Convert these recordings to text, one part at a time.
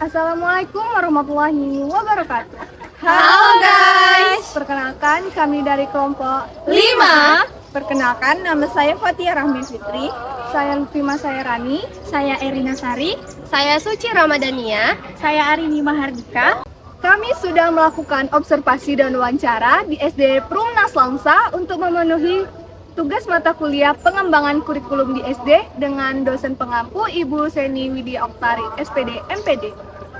Assalamualaikum warahmatullahi wabarakatuh. Halo guys. Perkenalkan kami dari kelompok 5. Perkenalkan nama saya Fatia Rahmi Fitri. Saya Lufima Sayarani. Saya Erina Sari. Saya Suci Ramadania. Saya Arini Mahardika. Kami sudah melakukan observasi dan wawancara di SD Perumnas Langsa untuk memenuhi tugas mata kuliah pengembangan kurikulum di SD dengan dosen pengampu Ibu Seni Widya Oktari, SPD, MPD.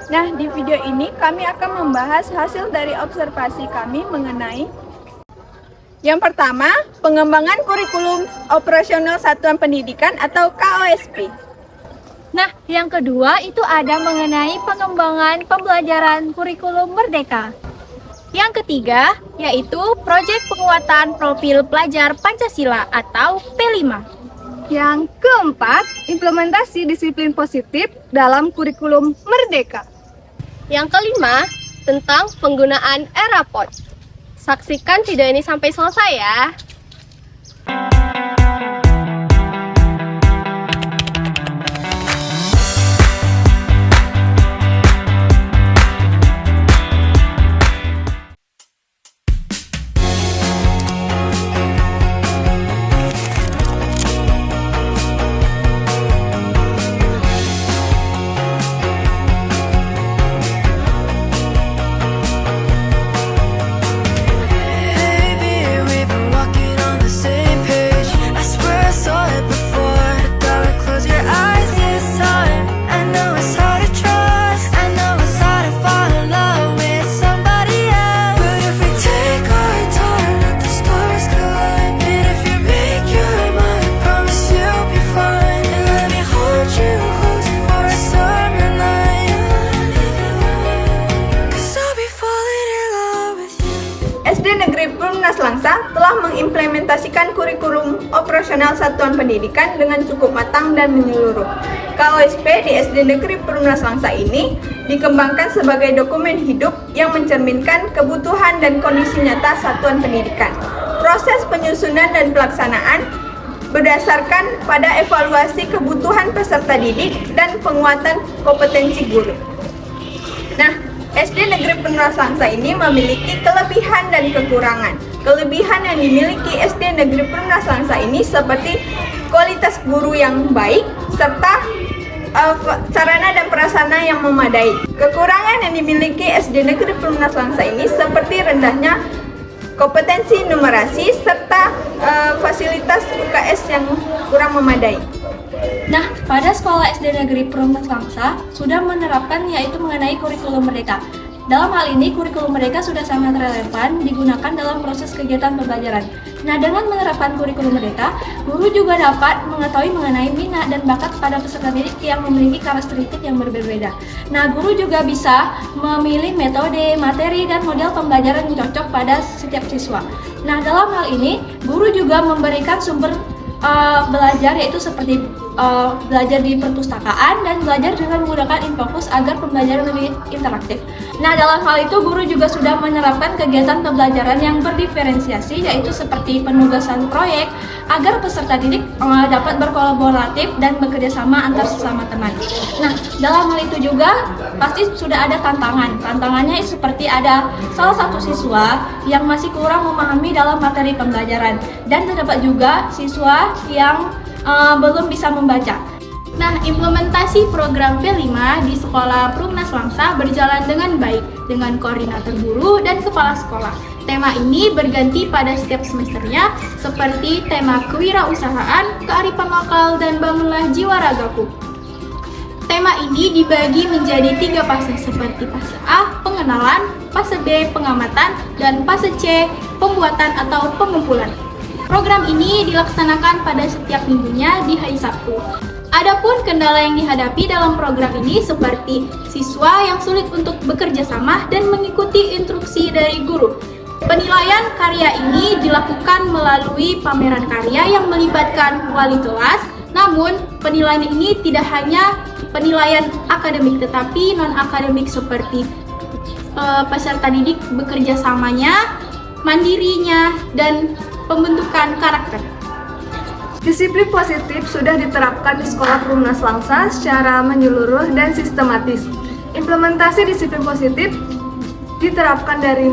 Nah, di video ini kami akan membahas hasil dari observasi kami mengenai yang pertama, pengembangan kurikulum operasional satuan pendidikan atau KOSP. Nah, yang kedua itu ada mengenai pengembangan pembelajaran kurikulum merdeka. Yang ketiga, yaitu proyek penguatan profil pelajar Pancasila atau P5. Yang keempat, implementasi disiplin positif dalam kurikulum merdeka. Yang kelima, tentang penggunaan e-raport. Saksikan video ini sampai selesai ya. SD Negeri Perumnas Langsa telah mengimplementasikan kurikulum operasional satuan pendidikan dengan cukup matang dan menyeluruh. KOSP di SD Negeri Perumnas Langsa ini dikembangkan sebagai dokumen hidup yang mencerminkan kebutuhan dan kondisi nyata satuan pendidikan. Proses penyusunan dan pelaksanaan berdasarkan pada evaluasi kebutuhan peserta didik dan penguatan kompetensi guru. Nah, SD Negeri Perumnas Langsa ini memiliki kelebihan dan kekurangan. Kelebihan yang dimiliki SD Negeri Perumnas Langsa ini seperti kualitas guru yang baik serta sarana dan prasarana yang memadai. Kekurangan yang dimiliki SD Negeri Perumnas Langsa ini seperti rendahnya kompetensi numerasi serta fasilitas UKS yang kurang memadai. Nah, pada sekolah SD Negeri Perumnas Langsa sudah menerapkan yaitu mengenai kurikulum merdeka. Dalam hal ini, kurikulum mereka sudah sangat relevan digunakan dalam proses kegiatan pembelajaran. Nah, dengan menerapkan kurikulum mereka, guru juga dapat mengetahui mengenai minat dan bakat pada peserta didik yang memiliki karakteristik yang berbeda. Nah, guru juga bisa memilih metode, materi, dan model pembelajaran yang cocok pada setiap siswa. Nah, dalam hal ini, guru juga memberikan sumber belajar yaitu seperti belajar di perpustakaan dan belajar dengan menggunakan infocus agar pembelajaran lebih interaktif. Nah, dalam hal itu guru juga sudah menerapkan kegiatan pembelajaran yang berdiferensiasi yaitu seperti penugasan proyek agar peserta didik dapat berkolaboratif dan bekerja sama antar sesama teman. Nah, dalam hal itu juga pasti sudah ada tantangan. Tantangannya seperti ada salah satu siswa yang masih kurang memahami dalam materi pembelajaran dan terdapat juga siswa yang belum bisa membaca. Nah, implementasi program P5 di Sekolah Perumnas Langsa berjalan dengan baik dengan koordinator guru dan kepala sekolah. Tema ini berganti pada setiap semesternya seperti tema kewirausahaan, kearifan lokal, dan bangunlah jiwa ragaku. Tema ini dibagi menjadi 3 fase seperti fase A, pengenalan, fase B, pengamatan, dan fase C, pembuatan atau pengumpulan. Program ini dilaksanakan pada setiap minggunya di hari Sabtu. Adapun kendala yang dihadapi dalam program ini seperti siswa yang sulit untuk bekerja sama dan mengikuti instruksi dari guru. Penilaian karya ini dilakukan melalui pameran karya yang melibatkan wali kelas, namun penilaian ini tidak hanya penilaian akademik tetapi non-akademik seperti peserta didik bekerja samanya, mandirinya, dan pembentukan karakter. Disiplin positif sudah diterapkan di Sekolah Perumnas Langsa secara menyeluruh dan sistematis. Implementasi disiplin positif diterapkan dari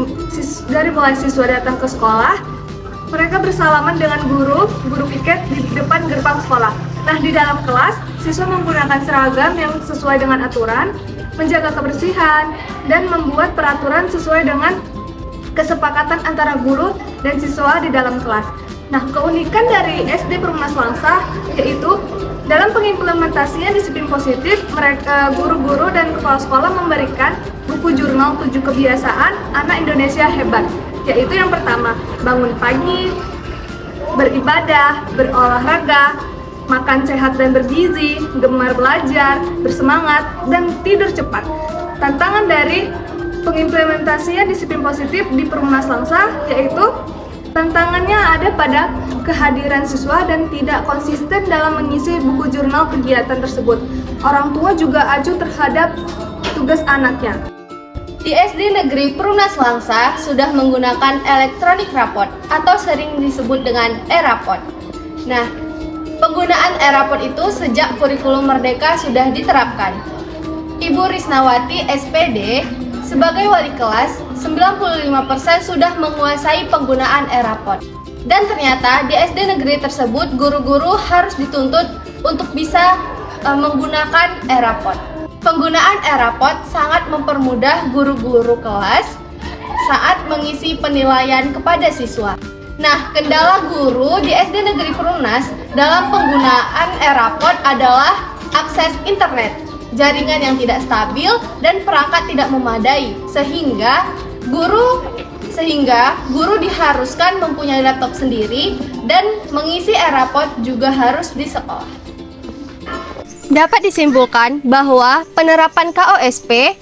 mulai siswa datang ke sekolah, mereka bersalaman dengan guru piket di depan gerbang sekolah. Nah, di dalam kelas, siswa menggunakan seragam yang sesuai dengan aturan, menjaga kebersihan, dan membuat peraturan sesuai dengan kesepakatan antara guru dan siswa di dalam kelas. Nah, keunikan dari SD Perumnas Langsa yaitu dalam pengimplementasian disiplin positif, mereka guru-guru dan kepala sekolah memberikan buku jurnal 7 kebiasaan anak Indonesia hebat, yaitu yang pertama, bangun pagi, beribadah, berolahraga, makan sehat dan bergizi, gemar belajar, bersemangat, dan tidur cepat. Tantangan dari pengimplementasian disiplin positif di Perumnas Langsa yaitu tantangannya ada pada kehadiran siswa dan tidak konsisten dalam mengisi buku jurnal kegiatan tersebut. Orang tua juga acuh terhadap tugas anaknya. Di SD Negeri Perumnas Langsa sudah menggunakan elektronik raport atau sering disebut dengan e-raport. Nah, penggunaan e-raport itu sejak kurikulum Merdeka sudah diterapkan. Ibu Risnawati SPD sebagai wali kelas, 95% sudah menguasai penggunaan e-raport. Dan ternyata di SD negeri tersebut guru-guru harus dituntut untuk bisa menggunakan e-raport. Penggunaan e-raport sangat mempermudah guru-guru kelas saat mengisi penilaian kepada siswa. Nah, kendala guru di SD Negeri Perumnas dalam penggunaan e-raport adalah akses internet, jaringan yang tidak stabil, dan perangkat tidak memadai, sehingga guru diharuskan mempunyai laptop sendiri dan mengisi e-raport juga harus di sekolah. Dapat disimpulkan bahwa penerapan KOSP,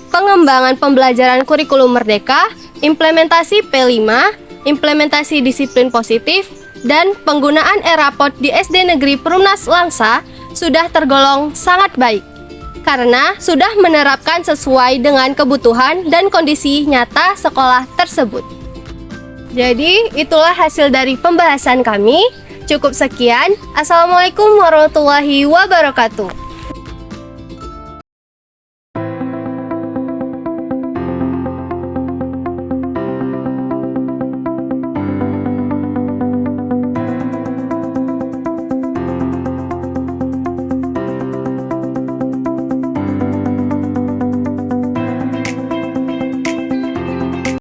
pengembangan pembelajaran kurikulum merdeka, implementasi P5, implementasi disiplin positif, dan penggunaan e-raport di SD Negeri Perumnas Langsa sudah tergolong sangat baik karena sudah menerapkan sesuai dengan kebutuhan dan kondisi nyata sekolah tersebut. Jadi, itulah hasil dari pembahasan kami. Cukup sekian. Assalamualaikum warahmatullahi wabarakatuh.